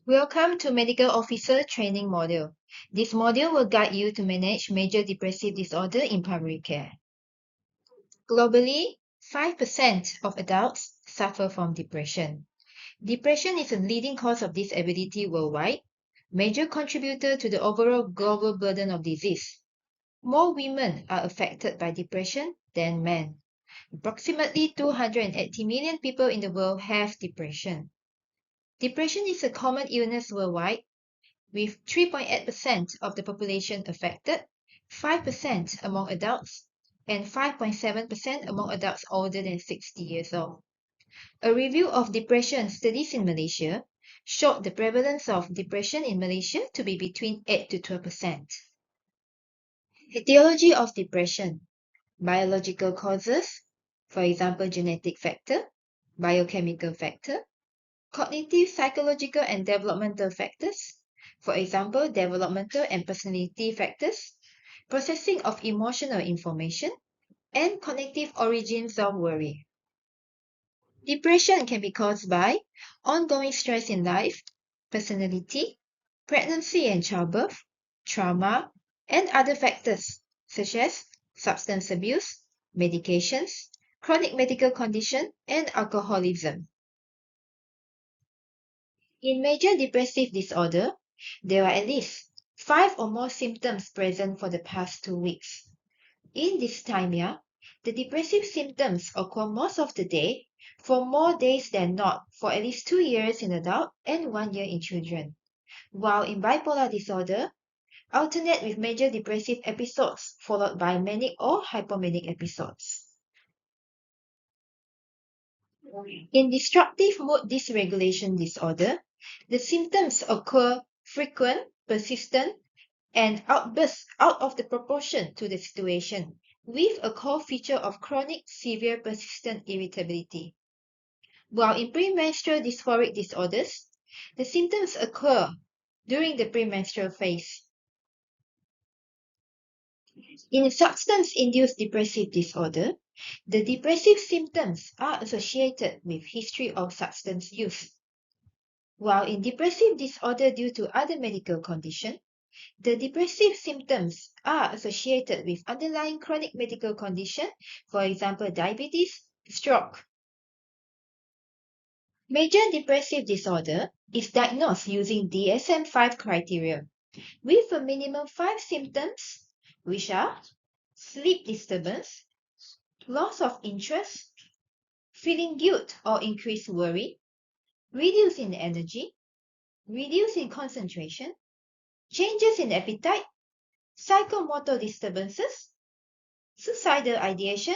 Welcome to Medical Officer Training Module. This module will guide you to manage major depressive disorder in primary care. Globally, 5% of adults suffer from depression. Depression is a leading cause of disability worldwide, major contributor to the overall global burden of disease. More women are affected by depression than men. Approximately 280 million people in the world have depression. Depression is a common illness worldwide, with 3.8% of the population affected, 5% among adults, and 5.7% among adults older than 60 years old. A review of depression studies in Malaysia showed the prevalence of depression in Malaysia to be between 8 to 12%. Etiology of depression: biological causes, for example, genetic factor, biochemical factor, cognitive, psychological, and developmental factors, for example, developmental and personality factors, processing of emotional information, and cognitive origins of worry. Depression can be caused by ongoing stress in life, personality, pregnancy and childbirth, trauma, and other factors such as substance abuse, medications, chronic medical condition, and alcoholism. In major depressive disorder, there are at least 5 or more symptoms present for the past 2 weeks. In dysthymia, the depressive symptoms occur most of the day for more days than not for at least 2 years in adults and 1 year in children. While in bipolar disorder, alternate with major depressive episodes followed by manic or hypomanic episodes. In destructive mood dysregulation disorder, the symptoms occur frequent, persistent, and outbursts out of the proportion to the situation, with a core feature of chronic, severe, persistent irritability. While in premenstrual dysphoric disorders, the symptoms occur during the premenstrual phase. In substance-induced depressive disorder, the depressive symptoms are associated with history of substance use. While in depressive disorder due to other medical condition, the depressive symptoms are associated with underlying chronic medical condition, for example, diabetes, stroke. Major depressive disorder is diagnosed using DSM-5 criteria, with a minimum 5 symptoms, which are sleep disturbance, loss of interest, feeling guilt or increased worry, reduce in energy, reduce in concentration, changes in appetite, psychomotor disturbances, suicidal ideation,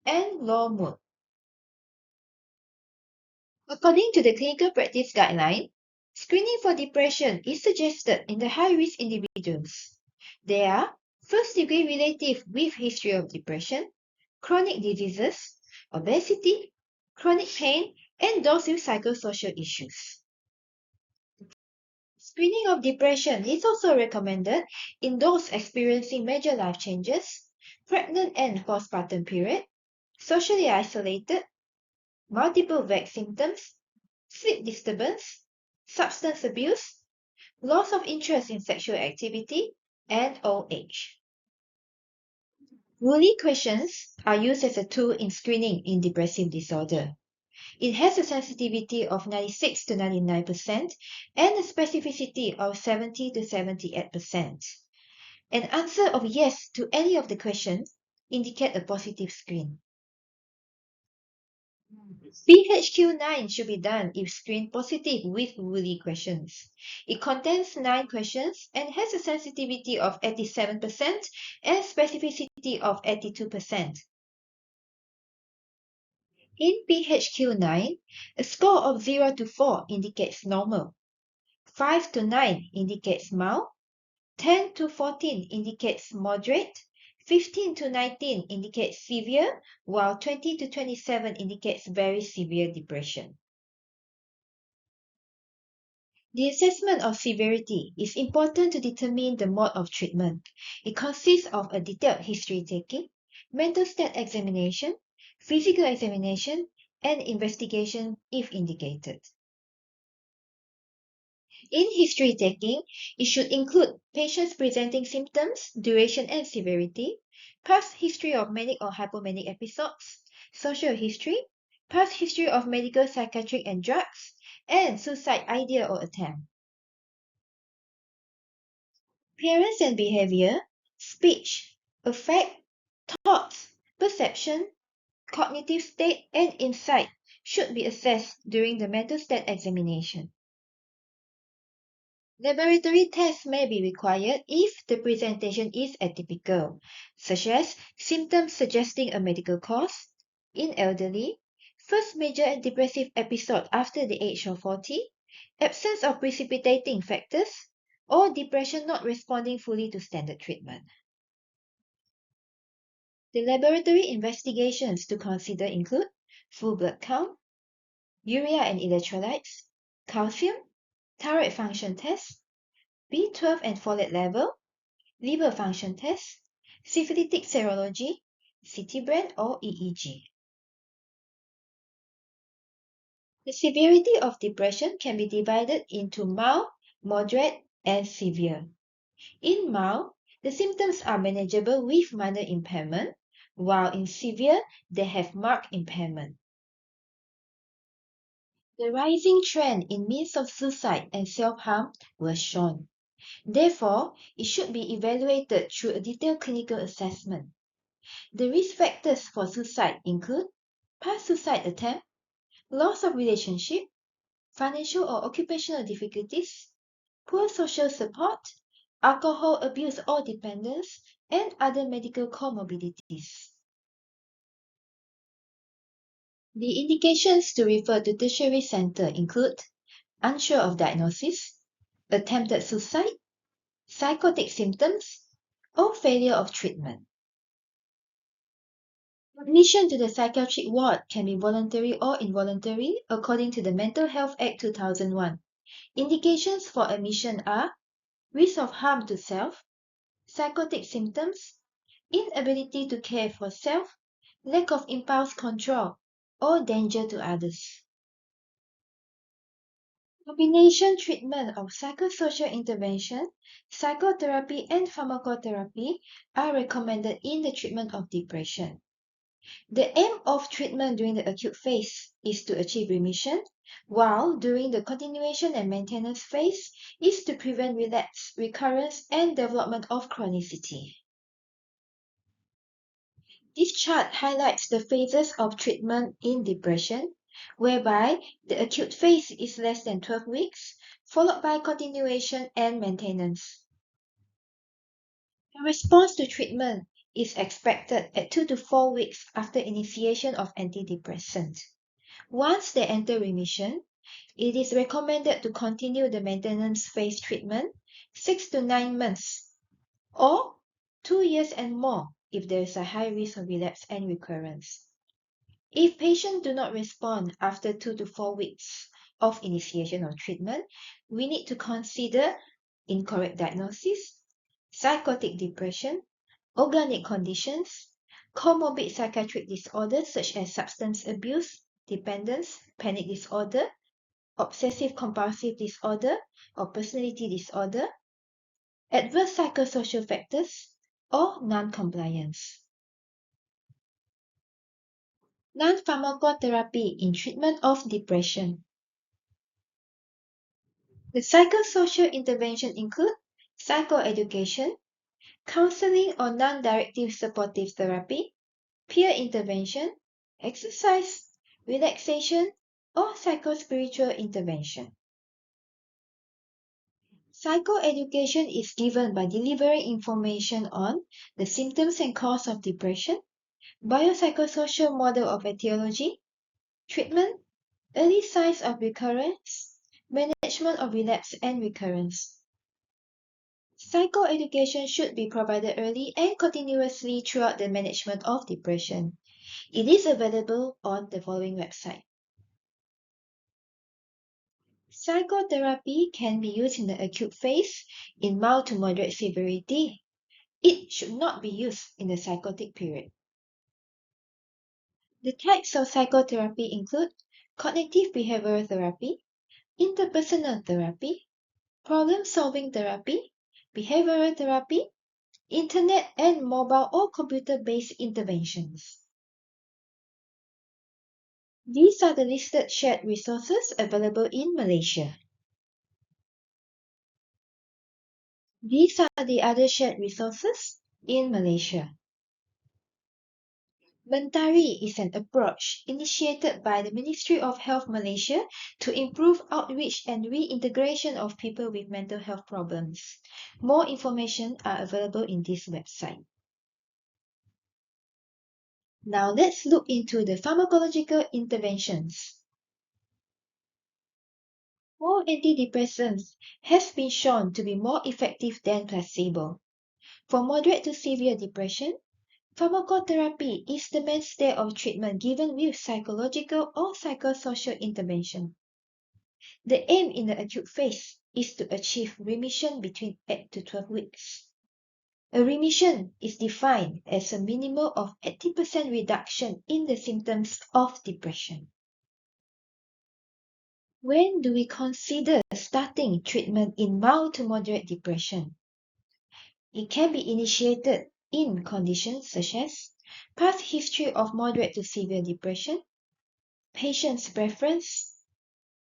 and low mood. According to the clinical practice guideline, screening for depression is suggested in the high-risk individuals. They are first-degree relative with history of depression, chronic diseases, obesity, chronic pain, and those with psychosocial issues. Screening of depression is also recommended in those experiencing major life changes, pregnant and postpartum period, socially isolated, multiple vague symptoms, sleep disturbance, substance abuse, loss of interest in sexual activity, and old age. Woolley questions are used as a tool in screening in depressive disorder. It has a sensitivity of 96 to 99% and a specificity of 70 to 78%. An answer of yes to any of the questions indicate a positive screen. PHQ-9 should be done if screened positive with Woolley questions. It contains 9 questions and has a sensitivity of 87% and specificity of 82%. In PHQ-9, a score of 0 to 4 indicates normal, 5 to 9 indicates mild, 10 to 14 indicates moderate, 15 to 19 indicates severe, while 20 to 27 indicates very severe depression. The assessment of severity is important to determine the mode of treatment. It consists of a detailed history taking, mental state examination, physical examination, and investigation if indicated. In history taking, it should include patients presenting symptoms, duration and severity, past history of manic or hypomanic episodes, social history, past history of medical, psychiatric and drugs, and suicide idea or attempt. Appearance and behavior, speech, affect, thoughts, perception, cognitive state, and insight should be assessed during the mental state examination. Laboratory tests may be required if the presentation is atypical, such as symptoms suggesting a medical cause in elderly, first major depressive episode after the age of 40, absence of precipitating factors, or depression not responding fully to standard treatment. The laboratory investigations to consider include full blood count, urea and electrolytes, calcium, thyroid function test, B12 and folate level, liver function test, syphilitic serology, CT brand or EEG. The severity of depression can be divided into mild, moderate, and severe. In mild, the symptoms are manageable with minor impairment, while in severe, they have marked impairment. The rising trend in means of suicide and self-harm was shown. Therefore, it should be evaluated through a detailed clinical assessment. The risk factors for suicide include past suicide attempt, loss of relationship, financial or occupational difficulties, poor social support, alcohol abuse or dependence, and other medical comorbidities. The indications to refer to tertiary center include unsure of diagnosis, attempted suicide, psychotic symptoms, or failure of treatment. Admission to the psychiatric ward can be voluntary or involuntary according to the Mental Health Act 2001. Indications for admission are risk of harm to self, psychotic symptoms, inability to care for self, lack of impulse control, or danger to others. Combination treatment of psychosocial intervention, psychotherapy, and pharmacotherapy are recommended in the treatment of depression. The aim of treatment during the acute phase is to achieve remission, while during the continuation and maintenance phase is to prevent relapse, recurrence, and development of chronicity. This chart highlights the phases of treatment in depression, whereby the acute phase is less than 12 weeks, followed by continuation and maintenance. The response to treatment is expected at 2 to 4 weeks after initiation of antidepressant. Once they enter remission, it is recommended to continue the maintenance phase treatment 6 to 9 months or 2 years and more if there is a high risk of relapse and recurrence. If patients do not respond after 2 to 4 weeks of initiation of treatment, we need to consider incorrect diagnosis, psychotic depression, organic conditions, comorbid psychiatric disorders such as substance abuse, dependence, panic disorder, obsessive compulsive disorder or personality disorder, adverse psychosocial factors, or non-compliance. Non-pharmacotherapy in treatment of depression. The psychosocial intervention include psychoeducation, counseling or non-directive supportive therapy, peer intervention, exercise, relaxation, or psychospiritual intervention. Psychoeducation is given by delivering information on the symptoms and cause of depression, biopsychosocial model of etiology, treatment, early signs of recurrence, management of relapse and recurrence. Psychoeducation should be provided early and continuously throughout the management of depression. It is available on the following website. Psychotherapy can be used in the acute phase in mild to moderate severity. It should not be used in the psychotic period. The types of psychotherapy include cognitive behavioral therapy, interpersonal therapy, problem-solving therapy, behavioral therapy, internet and mobile or computer-based interventions. These are the listed shared resources available in Malaysia. These are the other shared resources in Malaysia. Mentari is an approach initiated by the Ministry of Health Malaysia to improve outreach and reintegration of people with mental health problems. More information are available in this website. Now let's look into the pharmacological interventions. All antidepressants has been shown to be more effective than placebo. For moderate to severe depression, pharmacotherapy is the mainstay of treatment given with psychological or psychosocial intervention. The aim in the acute phase is to achieve remission between 8 to 12 weeks. A remission is defined as a minimum of 80% reduction in the symptoms of depression. When do we consider starting treatment in mild to moderate depression? It can be initiated in conditions such as past history of moderate to severe depression, patient's preference,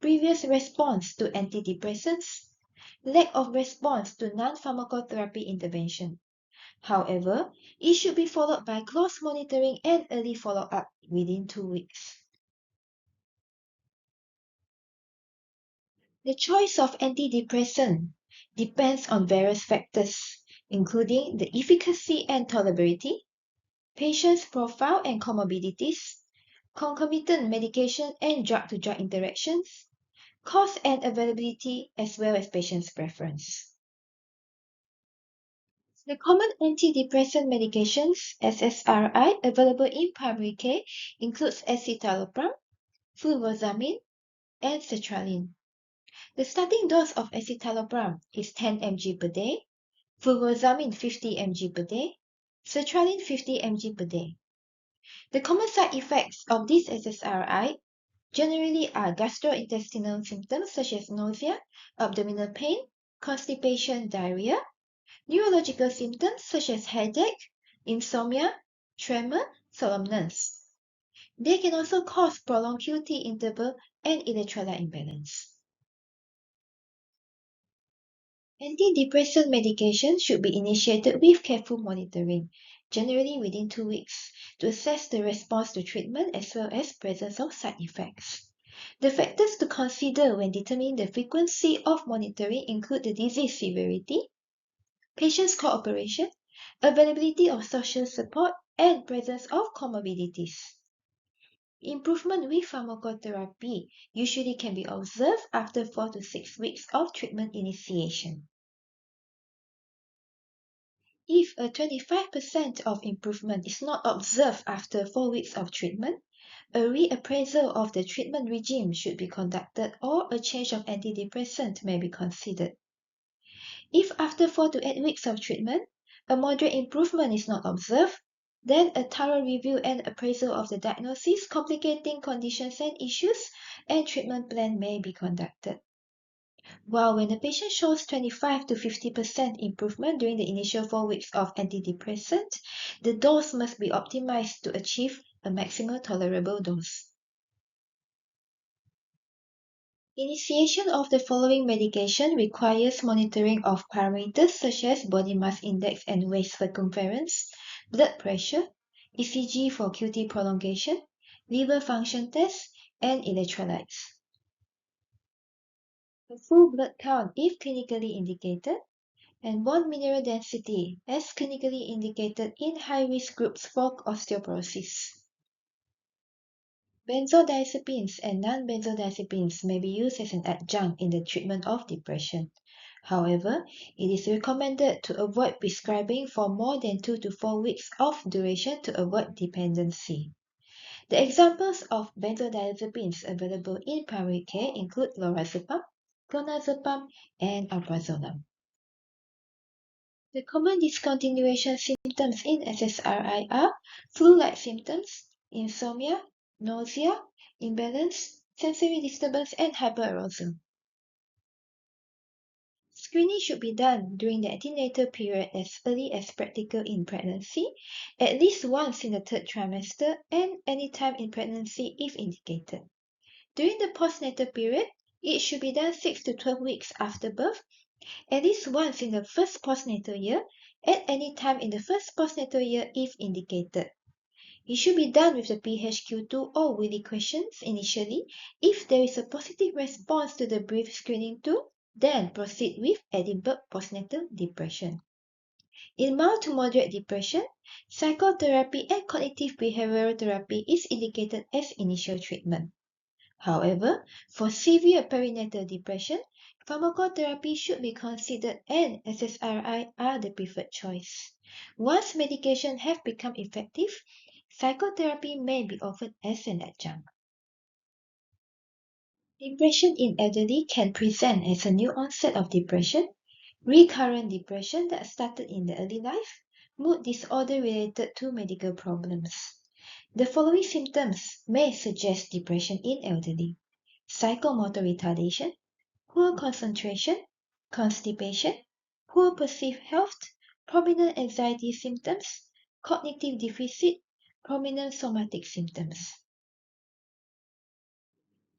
previous response to antidepressants, lack of response to non-pharmacotherapy intervention. However, it should be followed by close monitoring and early follow-up within 2 weeks. The choice of antidepressant depends on various factors, including the efficacy and tolerability, patient's profile and comorbidities, concomitant medication and drug-to-drug interactions, cost and availability, as well as patient's preference. The common antidepressant medications, SSRI, available in primary care includes escitalopram, fluvoxamine, and sertraline. The starting dose of escitalopram is 10 mg per day, fluvoxamine 50 mg per day, sertraline 50 mg per day. The common side effects of these SSRI generally are gastrointestinal symptoms such as nausea, abdominal pain, constipation, diarrhea, neurological symptoms such as headache, insomnia, tremor, somnolence. They can also cause prolonged QT interval and electrolyte imbalance. Antidepressant medication should be initiated with careful monitoring, generally within 2 weeks, to assess the response to treatment as well as presence of side effects. The factors to consider when determining the frequency of monitoring include the disease severity, patient's cooperation, availability of social support, and presence of comorbidities. Improvement with pharmacotherapy usually can be observed after 4 to 6 weeks of treatment initiation. If a 25% of improvement is not observed after 4 weeks of treatment, a reappraisal of the treatment regime should be conducted or a change of antidepressant may be considered. If after 4 to 8 weeks of treatment, a moderate improvement is not observed, then a thorough review and appraisal of the diagnosis, complicating conditions and issues, and treatment plan may be conducted. While when the patient shows 25 to 50% improvement during the initial 4 weeks of antidepressant, the dose must be optimized to achieve a maximal tolerable dose. Initiation of the following medication requires monitoring of parameters such as body mass index and waist circumference, blood pressure, ECG for QT prolongation, liver function test, and electrolytes. A full blood count if clinically indicated, and bone mineral density as clinically indicated in high-risk groups for osteoporosis. Benzodiazepines and non-benzodiazepines may be used as an adjunct in the treatment of depression. However, it is recommended to avoid prescribing for more than 2 to 4 weeks of duration to avoid dependency. The examples of benzodiazepines available in primary care include lorazepam, clonazepam, and alprazolam. The common discontinuation symptoms in SSRI are flu-like symptoms, insomnia, nausea, imbalance, sensory disturbance, and hyperarousal. Screening should be done during the antenatal period as early as practical in pregnancy, at least once in the third trimester, and any time in pregnancy if indicated. During the postnatal period, it should be done 6 to 12 weeks after birth, at least once in the first postnatal year, at any time in the first postnatal year if indicated. It should be done with the PHQ-2 or Wiley questions initially. If there is a positive response to the brief screening tool, then proceed with Edinburgh postnatal depression. In mild to moderate depression, psychotherapy and cognitive behavioral therapy is indicated as initial treatment. However, for severe perinatal depression, pharmacotherapy should be considered and SSRI are the preferred choice. Once medication have become effective, psychotherapy may be offered as an adjunct. Depression in elderly can present as a new onset of depression, recurrent depression that started in the early life, mood disorder related to medical problems. The following symptoms may suggest depression in elderly: psychomotor retardation, poor concentration, constipation, poor perceived health, prominent anxiety symptoms, cognitive deficit, prominent somatic symptoms.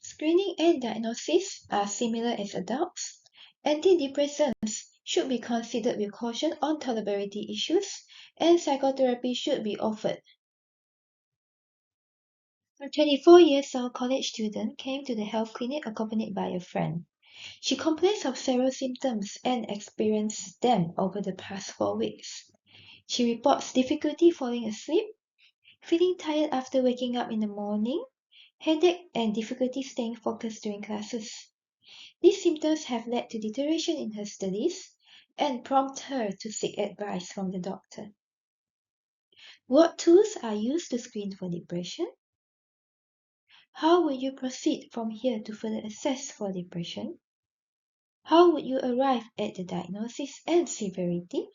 Screening and diagnosis are similar as adults. Antidepressants should be considered with caution on tolerability issues, and psychotherapy should be offered. A 24-year-old college student came to the health clinic accompanied by a friend. She complains of several symptoms and experienced them over the past 4 weeks. She reports difficulty falling asleep, feeling tired after waking up in the morning, headache, and difficulty staying focused during classes. These symptoms have led to deterioration in her studies and prompt her to seek advice from the doctor. What tools are used to screen for depression? How will you proceed from here to further assess for depression? How would you arrive at the diagnosis and severity?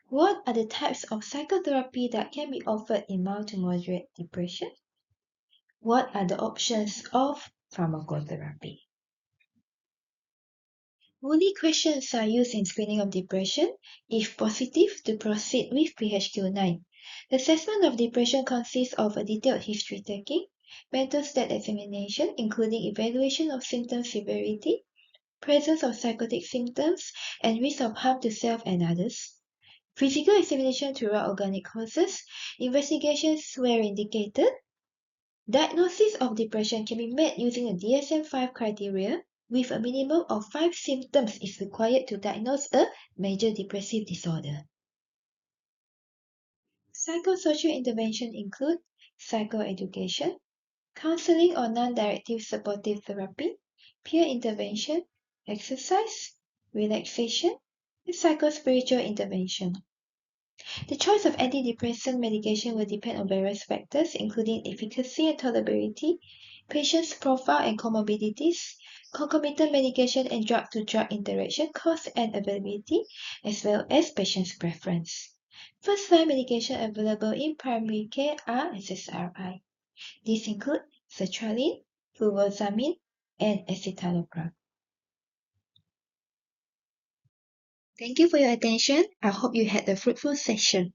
What are the types of psychotherapy that can be offered in mild to moderate depression? What are the options of pharmacotherapy? Wiley questions are used in screening of depression. If positive, to proceed with PHQ-9. The assessment of depression consists of a detailed history taking, mental state examination including evaluation of symptom severity, presence of psychotic symptoms, and risk of harm to self and others, physical examination to rule out organic causes, investigations where indicated. Diagnosis of depression can be made using the DSM-5 criteria, with a minimum of 5 symptoms is required to diagnose a major depressive disorder. Psychosocial intervention include psychoeducation, counseling or non-directive supportive therapy, peer intervention, exercise, relaxation, and psychospiritual intervention. The choice of antidepressant medication will depend on various factors, including efficacy and tolerability, patient's profile and comorbidities, concomitant medication and drug-to-drug interaction cost and availability, as well as patient's preference. First-line medication available in primary care are SSRI. These include sertraline, fluvoxamine, and escitalopram. Thank you for your attention. I hope you had a fruitful session.